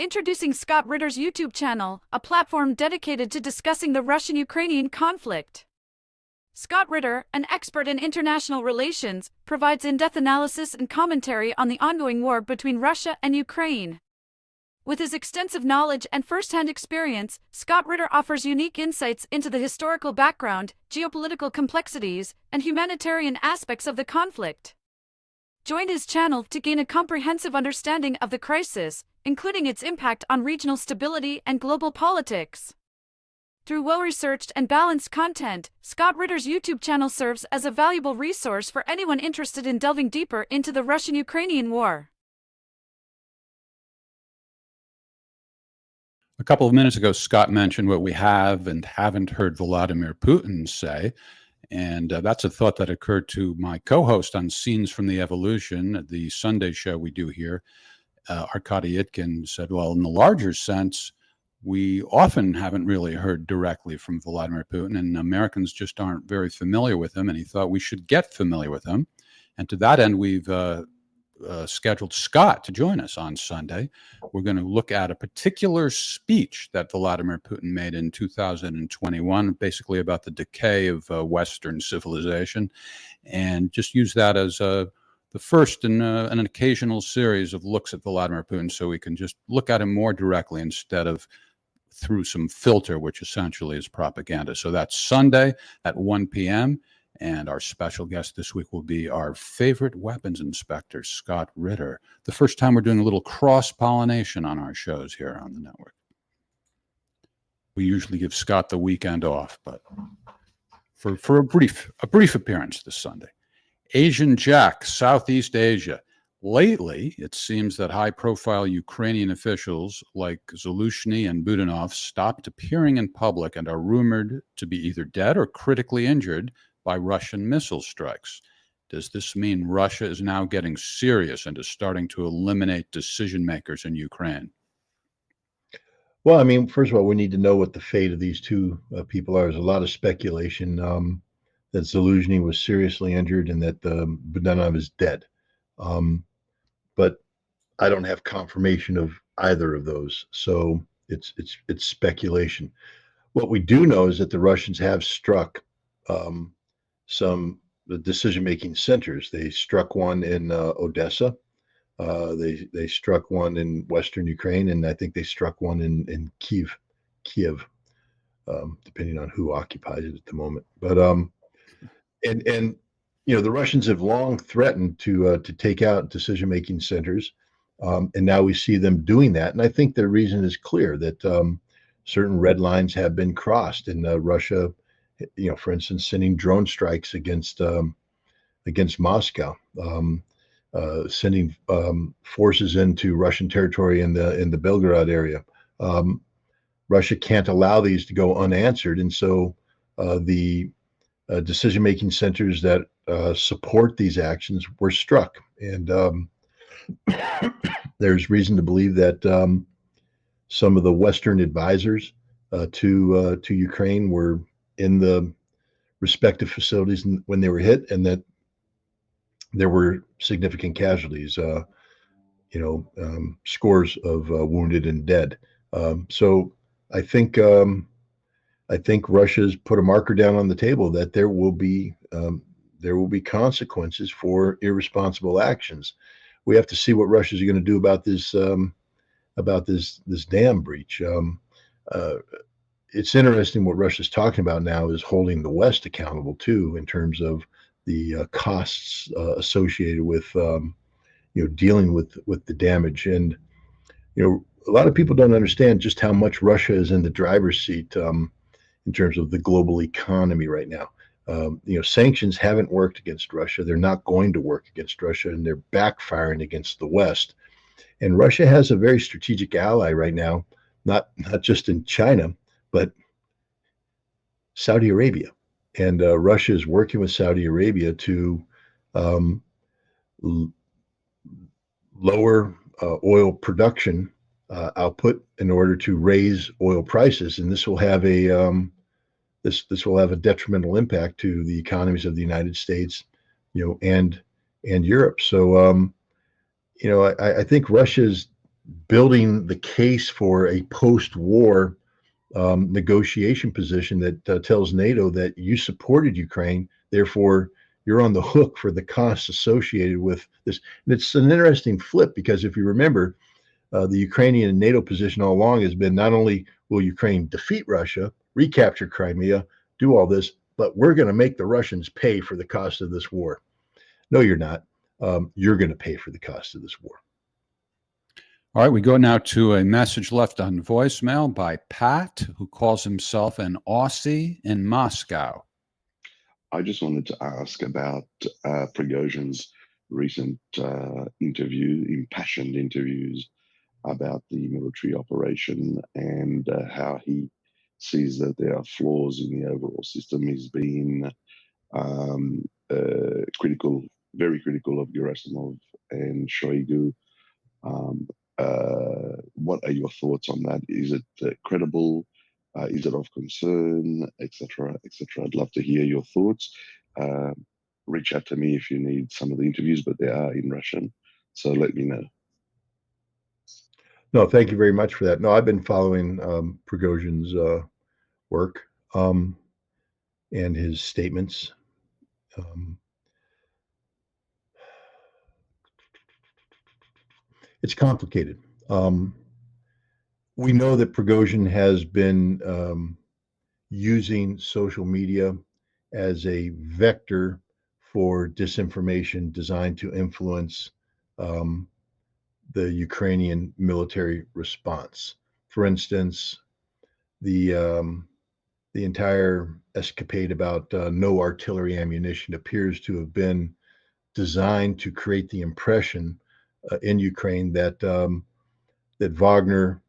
Introducing Scott Ritter's YouTube channel, a platform dedicated to discussing the Russian-Ukrainian conflict. Scott Ritter, an expert in international relations, provides in-depth analysis and commentary on the ongoing war between Russia and Ukraine. With his extensive knowledge and first-hand experience, Scott Ritter offers unique insights into the historical background, geopolitical complexities, and humanitarian aspects of the conflict. Join his channel to gain a comprehensive understanding of the crisis, including its impact on regional stability and global politics. Through well-researched and balanced content, Scott Ritter's YouTube channel serves as a valuable resource for anyone interested in delving deeper into the Russian-Ukrainian war. A couple of minutes ago, Scott mentioned what we have and haven't heard Vladimir Putin say. And that's a thought that occurred to my co-host on Scenes from the Evolution, the Sunday show we do here. Arkady Itkin said, well, in the larger sense, we often haven't really heard directly from Vladimir Putin, and Americans just aren't very familiar with him, and he thought we should get familiar with him. And to that end, we've scheduled Scott to join us on Sunday. We're going to look at a particular speech that Vladimir Putin made in 2021, basically about the decay of Western civilization, and just use that as the first in an occasional series of looks at Vladimir Putin, so we can just look at him more directly instead of through some filter, which essentially is propaganda. So that's Sunday at 1 p.m. And our special guest this week will be our favorite weapons inspector, Scott Ritter. The first time we're doing a little cross-pollination on our shows here on the network. We usually give Scott the weekend off, but for a brief appearance this Sunday. Asian Jack, Southeast Asia. Lately, it seems that high-profile Ukrainian officials like Zaluzhny and Budanov stopped appearing in public and are rumored to be either dead or critically injured by Russian missile strikes. Does this mean Russia is now getting serious and is starting to eliminate decision makers in Ukraine? Well, I mean, first of all, we need to know what the fate of these two people are. There's a lot of speculation that Zaluzhny was seriously injured and that Budanov is dead. But I don't have confirmation of either of those, so it's speculation. What we do know is that the Russians have struck some decision-making centers. They struck one in Odessa. They struck one in Western Ukraine, and I think they struck one in Kiev, depending on who occupies it at the moment. But and you know, the Russians have long threatened to take out decision-making centers, and now we see them doing that. And I think the reason is clear that certain red lines have been crossed, and Russia, you know, for instance, sending drone strikes against Moscow, sending forces into Russian territory in the Belgorod area. Russia can't allow these to go unanswered, and so the decision-making centers that support these actions were struck. And there's reason to believe that some of the Western advisors to Ukraine were in the respective facilities when they were hit, and that there were significant casualties, scores of wounded and dead. So I think Russia's put a marker down on the table that there will be consequences for irresponsible actions. We have to see what Russia's going to do about this dam breach. It's interesting what Russia's talking about now is holding the West accountable too, in terms of the costs associated with dealing with the damage. And a lot of people don't understand just how much Russia is in the driver's seat in terms of the global economy right now. Sanctions haven't worked against Russia. They're not going to work against Russia, and they're backfiring against the West. And Russia has a very strategic ally right now, not just in China, but Saudi Arabia. And Russia is working with Saudi Arabia to lower oil production output in order to raise oil prices, and this will have a this will have a detrimental impact to the economies of the United States, and Europe. So I think Russia's building the case for a post-war negotiation position that tells NATO that you supported Ukraine, therefore you're on the hook for the costs associated with this. And it's an interesting flip, because if you remember, the Ukrainian and NATO position all along has been, not only will Ukraine defeat Russia, recapture Crimea, do all this, but we're going to make the Russians pay for the cost of this war. No, you're not. You're going to pay for the cost of this war. All right, we go now to a message left on voicemail by Pat, who calls himself an Aussie in Moscow. I just wanted to ask about Prigozhin's recent impassioned interviews about the military operation, and how he sees that there are flaws in the overall system. He's been critical, very critical of Gerasimov and Shoigu. What are your thoughts on that? Is it credible? Is it of concern, etc., etc.? I'd love to hear your thoughts. Reach out to me if you need some of the interviews, but they are in Russian, so let me know. No, thank you very much for that. No, I've been following Prigozhin's work and his statements. It's complicated. We know that Prigozhin has been using social media as a vector for disinformation designed to influence the Ukrainian military response. For instance, the entire escapade about no artillery ammunition appears to have been designed to create the impression in Ukraine that that Wagner,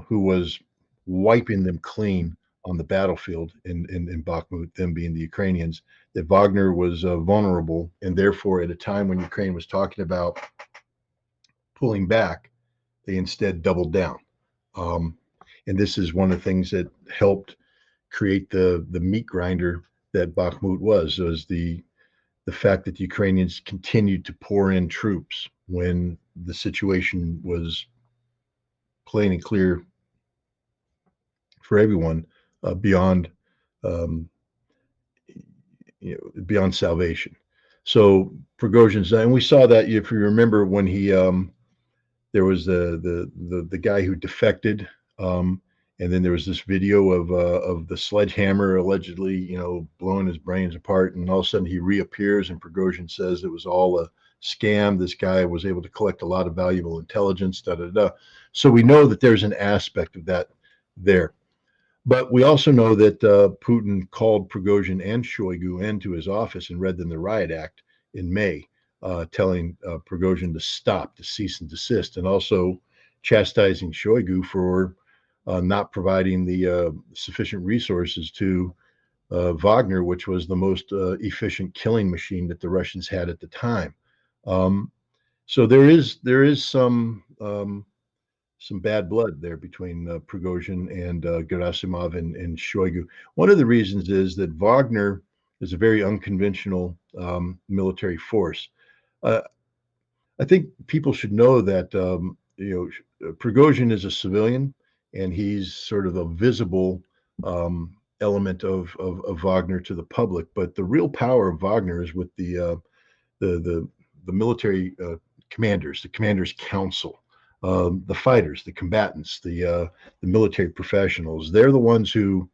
who was wiping them clean on the battlefield in Bakhmut, them being the Ukrainians, that Wagner was vulnerable, and therefore, at a time when Ukraine was talking about pulling back, they instead doubled down. And this is one of the things that helped create the meat grinder that Bakhmut was the fact that the Ukrainians continued to pour in troops when the situation was plain and clear for everyone, beyond beyond salvation. So Prigozhin's, and we saw that, if you remember, when he there was the guy who defected, and then there was this video of the sledgehammer allegedly, blowing his brains apart, and all of a sudden he reappears, and Prigozhin says it was all a scam. This guy was able to collect a lot of valuable intelligence. So we know that there's an aspect of that there. But we also know that Putin called Prigozhin and Shoigu into his office and read them the riot act in May, telling Prigozhin to stop, to cease and desist, and also chastising Shoigu for not providing the sufficient resources to Wagner, which was the most efficient killing machine that the Russians had at the time. So there is some bad blood there between Prigozhin and Gerasimov and Shoigu. One of the reasons is that Wagner is a very unconventional military force. I think people should know that Prigozhin is a civilian, and he's sort of a visible element of Wagner to the public. But the real power of Wagner is with the military commanders, the commanders' council, the fighters, the combatants, the military professionals. They're the ones who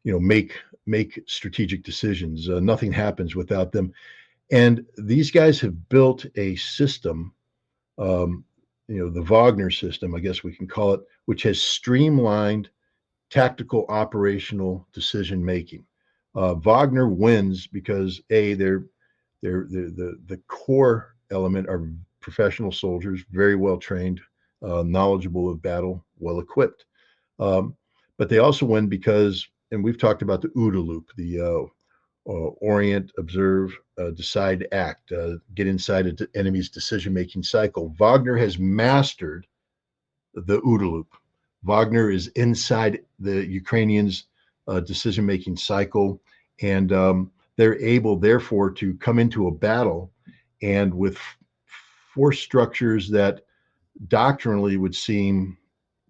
make strategic decisions. Nothing happens without them. And these guys have built a system, the Wagner system, I guess we can call it, which has streamlined tactical operational decision making. Wagner wins because the core element are professional soldiers, very well trained, knowledgeable of battle, well equipped. But they also win because, and we've talked about the OODA loop, the orient, observe, decide, act, get inside an enemy's decision-making cycle. Wagner has mastered the OODA loop. Wagner is inside the Ukrainians' decision-making cycle, and they're able, therefore, to come into a battle and with force structures that doctrinally would seem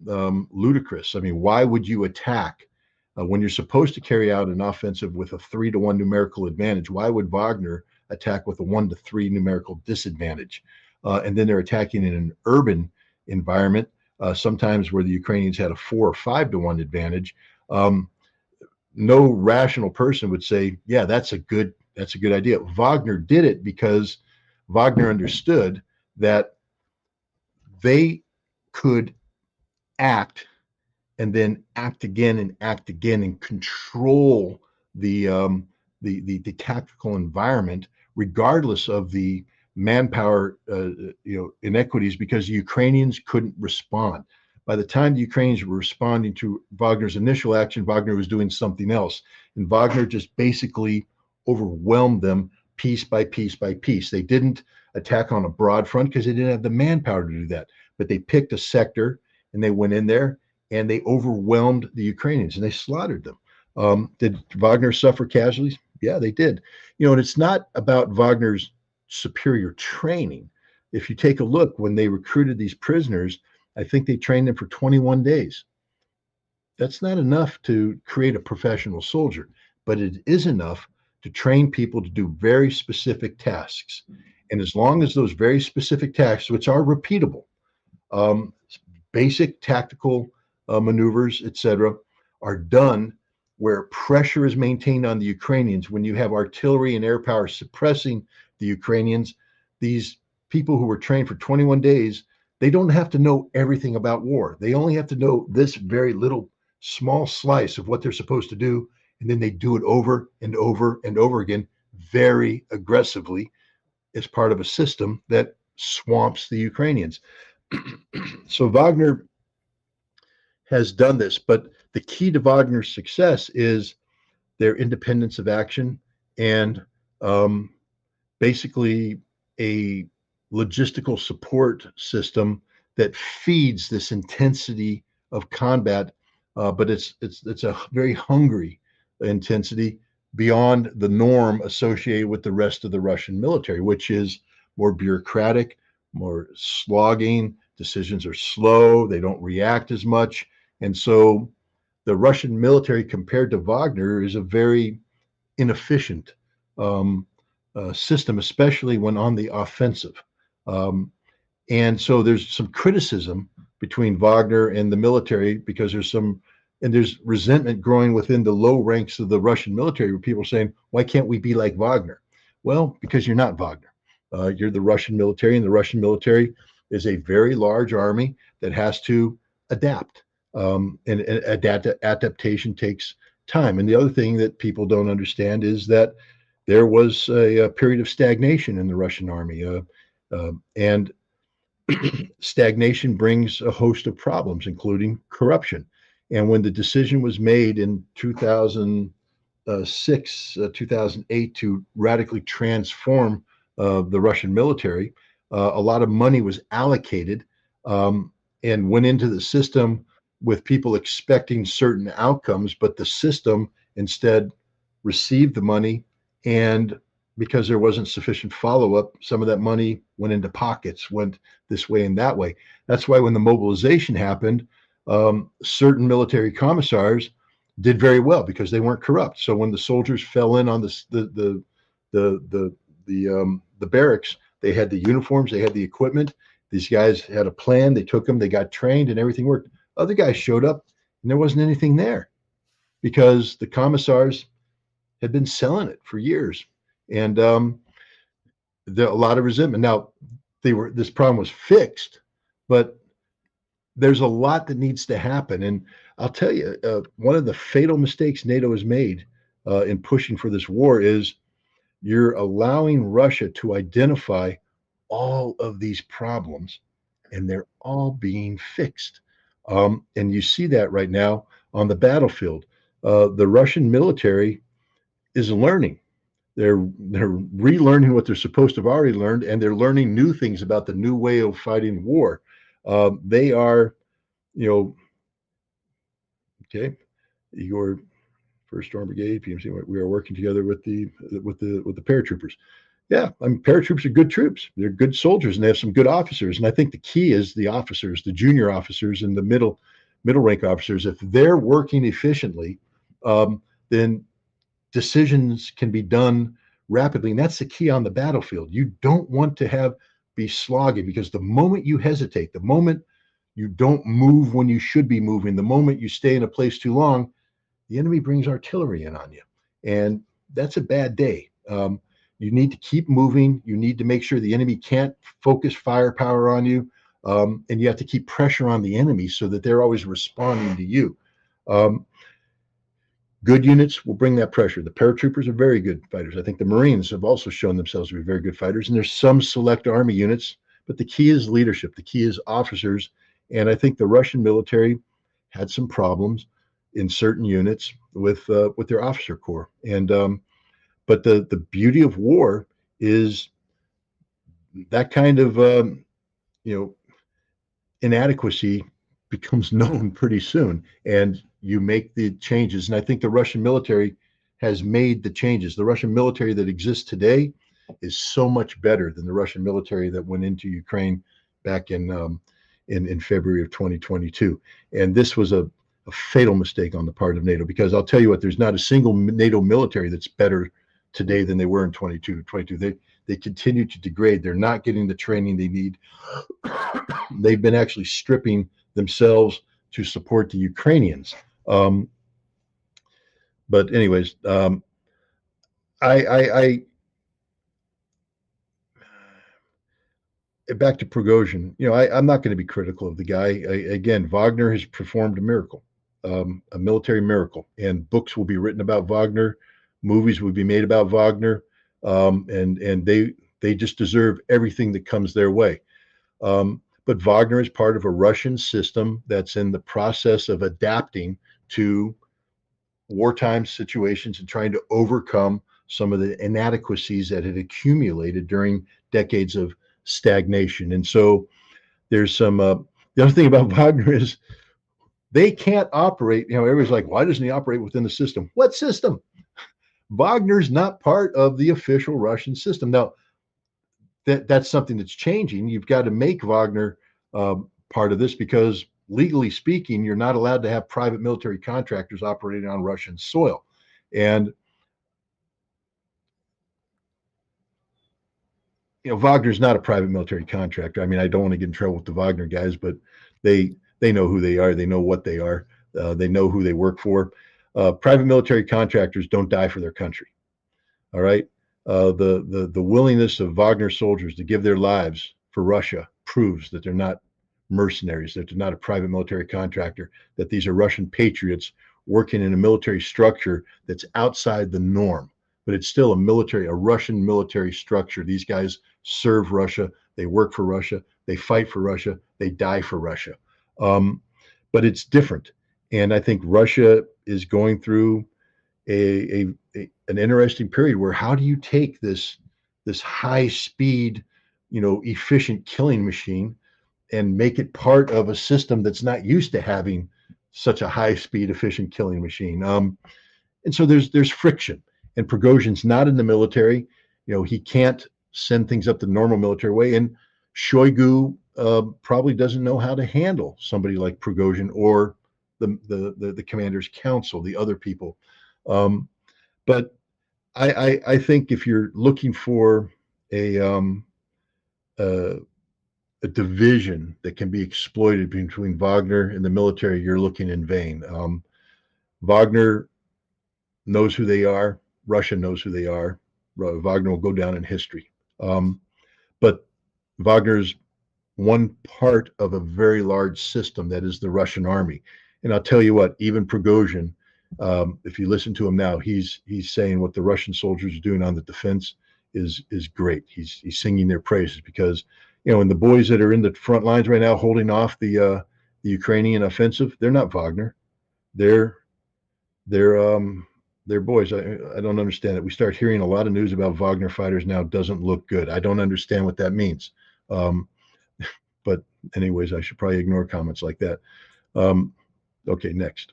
ludicrous. I mean, why would you attack when you're supposed to carry out an offensive with a 3-to-1 numerical advantage? Why would Wagner attack with a 1-to-3 numerical disadvantage? And then they're attacking in an urban environment, sometimes where the Ukrainians had a 4 or 5-to-1 advantage. No rational person would say, yeah, that's a good idea. Wagner did it because Wagner understood that they could act and then act again and control the tactical environment, regardless of the manpower inequities, because the Ukrainians couldn't respond. By the time the Ukrainians were responding to Wagner's initial action, Wagner was doing something else, and Wagner just basically overwhelmed them piece by piece by piece. They didn't attack on a broad front because they didn't have the manpower to do that, but they picked a sector and they went in there and they overwhelmed the Ukrainians and they slaughtered them. Did Wagner suffer casualties? Yeah, they did. And it's not about Wagner's superior training. If you take a look, when they recruited these prisoners, I think they trained them for 21 days. That's not enough to create a professional soldier, but it is enough to train people to do very specific tasks. And as long as those very specific tasks, which are repeatable, basic tactical maneuvers, etc., are done where pressure is maintained on the Ukrainians, when you have artillery and air power suppressing the Ukrainians, these people who were trained for 21 days, they don't have to know everything about war. They only have to know this very little small slice of what they're supposed to do, and then they do it over and over and over again, very aggressively, as part of a system that swamps the Ukrainians. So Wagner has done this, but the key to Wagner's success is their independence of action and basically a logistical support system that feeds this intensity of combat, but it's a very hungry intensity beyond the norm associated with the rest of the Russian military, which is more bureaucratic, more slogging. Decisions are slow, they don't react as much. And so the Russian military, compared to Wagner, is a very inefficient system, especially when on the offensive. And so there's some criticism between Wagner and the military, because there's resentment growing within the low ranks of the Russian military, where people are saying, why can't we be like Wagner? Well, because you're not Wagner. You're the Russian military, and the Russian military is a very large army that has to adapt. And adaptation takes time. And the other thing that people don't understand is that there was a period of stagnation in the Russian army. And stagnation brings a host of problems, including corruption. And when the decision was made in 2006, 2008 to radically transform the Russian military, a lot of money was allocated and went into the system with people expecting certain outcomes, but the system instead received the money, and because there wasn't sufficient follow-up, some of that money went into pockets, went this way and that way. That's why when the mobilization happened, certain military commissars did very well because they weren't corrupt. So when the soldiers fell in on the barracks, they had the uniforms, they had the equipment. These guys had a plan. They took them, they got trained, and everything worked. Other guys showed up, and there wasn't anything there because the commissars had been selling it for years. And there a lot of resentment. Now, this problem was fixed, but there's a lot that needs to happen. And I'll tell you, one of the fatal mistakes NATO has made in pushing for this war is you're allowing Russia to identify all of these problems, and they're all being fixed. And you see that right now on the battlefield. The Russian military is learning. They're relearning what they're supposed to have already learned, and they're learning new things about the new way of fighting war. They are, okay, your First Storm Brigade, PMC. We are working together with the paratroopers. Yeah, I mean, paratroops are good troops. They're good soldiers, and they have some good officers. And I think the key is the officers, the junior officers, and the middle rank officers. If they're working efficiently, then decisions can be done rapidly, and that's the key on the battlefield. You don't want to be slogging, because the moment you hesitate, the moment you don't move when you should be moving, the moment you stay in a place too long, the enemy brings artillery in on you, and that's a bad day. You need to keep moving. You need to make sure the enemy can't focus firepower on you, and you have to keep pressure on the enemy so that they're always responding to you. Good units will bring that pressure. The paratroopers are very good fighters. I think the Marines have also shown themselves to be very good fighters, and there's some select Army units, but the key is leadership. The key is officers, and I think the Russian military had some problems in certain units with their officer corps. And but the beauty of war is that kind of inadequacy becomes known pretty soon, and you make the changes. And I think the Russian military has made the changes. The Russian military that exists today is so much better than the Russian military that went into Ukraine back in February of 2022. And this was a fatal mistake on the part of NATO, because I'll tell you what, there's not a single NATO military that's better today than they were in 22. They continue to degrade. They're not getting the training they need. They've been actually stripping themselves to support the Ukrainians. But anyways, I back to Prigozhin. I'm not going to be critical of the guy. Again, Wagner has performed a miracle, a military miracle, and books will be written about Wagner, movies will be made about Wagner, and they just deserve everything that comes their way. But Wagner is part of a Russian system that's in the process of adapting to wartime situations and trying to overcome some of the inadequacies that had accumulated during decades of stagnation. And so there's some the other thing about Wagner is they can't operate. Everybody's like, why doesn't he operate within the system? What system? Wagner's not part of the official Russian system. Now, that's something that's changing. You've got to make Wagner part of this, because legally speaking, you're not allowed to have private military contractors operating on Russian soil. And Wagner's not a private military contractor. I mean, I don't want to get in trouble with the Wagner guys, but they know who they are. They know what they are. They know who they work for. Private military contractors don't die for their country. All right. The willingness of Wagner soldiers to give their lives for Russia proves that they're not mercenaries, that they're not a private military contractor, that these are Russian patriots working in a military structure that's outside the norm, but it's still a Russian military structure. These guys serve Russia, they work for Russia, they fight for Russia, they die for Russia. But it's different. And I think Russia is going through an interesting period where, how do you take this high speed, efficient killing machine and make it part of a system that's not used to having such a high speed, efficient killing machine? And so there's friction. And Prigozhin's not in the military. He can't send things up the normal military way. And Shoigu probably doesn't know how to handle somebody like Prigozhin or the commander's council, the other people. But I think if you're looking for a division that can be exploited between Wagner and the military, you're looking in vain. Wagner knows who they are. Russia knows who they are. Wagner will go down in history. But Wagner's one part of a very large system that is the Russian army. And I'll tell you what, even Prigozhin, if you listen to him now, he's saying what the Russian soldiers are doing on the defense is great. He's singing their praises, because and the boys that are in the front lines right now holding off the Ukrainian offensive, they're not Wagner. They're boys. I don't understand it. We start hearing a lot of news about Wagner fighters now. Doesn't look good. I don't understand what that means. But anyways, I should probably ignore comments like that. Okay, next.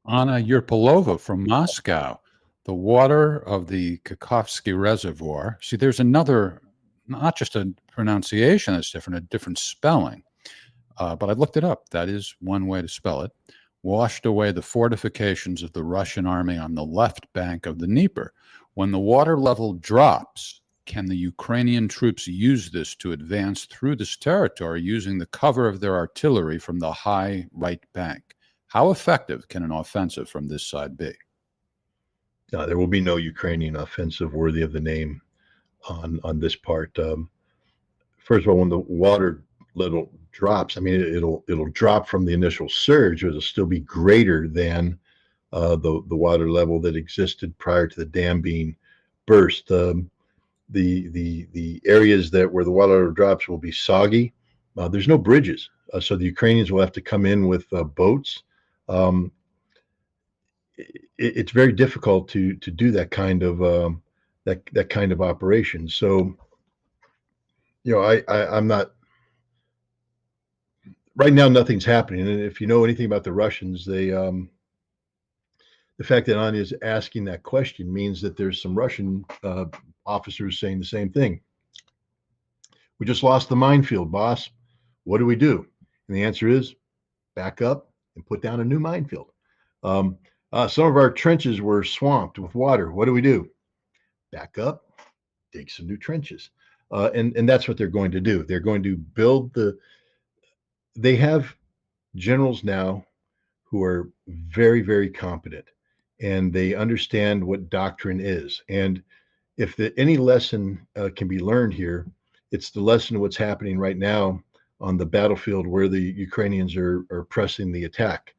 Anna Yurpilova from Moscow. The water of the Kakhovsky Reservoir. See, there's another, not just a pronunciation that's different, a different spelling. But I looked it up. That is one way to spell it. Washed away the fortifications of the Russian army on the left bank of the Dnieper. When the water level drops, can the Ukrainian troops use this to advance through this territory using the cover of their artillery from the high right bank? How effective can an offensive from this side be? There will be no Ukrainian offensive worthy of the name on this part. First of all, when the water level drops, I mean, it'll drop from the initial surge, but it'll still be greater than the water level that existed prior to the dam being burst. The areas where the water level drops will be soggy. There's no bridges, so the Ukrainians will have to come in with boats. It's very difficult to do that kind of that kind of operation. So, I'm not right now. Nothing's happening, and if you know anything about the Russians, the fact that Anya is asking that question means that there's some Russian officers saying the same thing. We just lost the minefield, boss. What do we do? And the answer is back up and put down a new minefield. Some of our trenches were swamped with water. What do we do? Back up, dig some new trenches. And that's what they're going to do. They're going to build they have generals now who are very, very competent, and they understand what doctrine is. And if any lesson can be learned here, it's the lesson of what's happening right now on the battlefield where the Ukrainians are pressing the attack.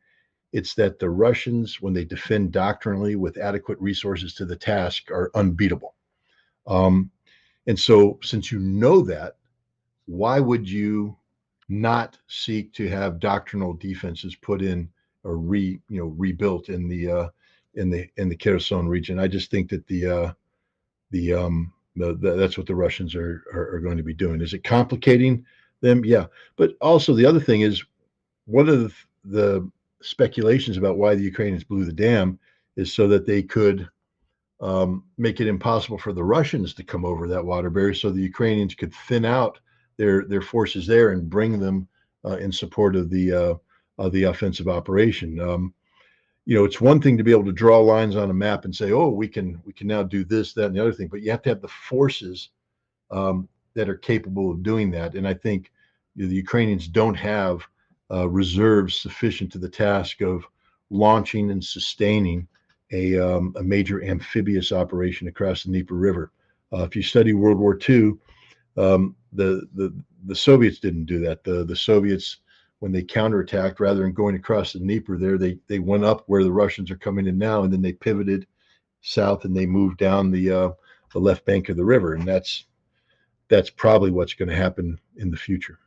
It's that the Russians, when they defend doctrinally with adequate resources to the task, are unbeatable. And so, since you know that, why would you not seek to have doctrinal defenses put in or rebuilt in the Kherson region? I just think that that's what the Russians are going to be doing. Is it complicating them? Yeah, but also the other thing is, one of the speculations about why the Ukrainians blew the dam is so that they could make it impossible for the Russians to come over that water barrier, so the Ukrainians could thin out their forces there and bring them in support of the offensive operation. It's one thing to be able to draw lines on a map and say, oh, we can now do this, that, and the other thing, but you have to have the forces that are capable of doing that. And I think the Ukrainians don't have reserves sufficient to the task of launching and sustaining a major amphibious operation across the Dnieper River. If you study World War II, the Soviets didn't do that. The Soviets, when they counterattacked, rather than going across the Dnieper there, they went up where the Russians are coming in now, and then they pivoted south and they moved down the left bank of the river. And that's probably what's going to happen in the future.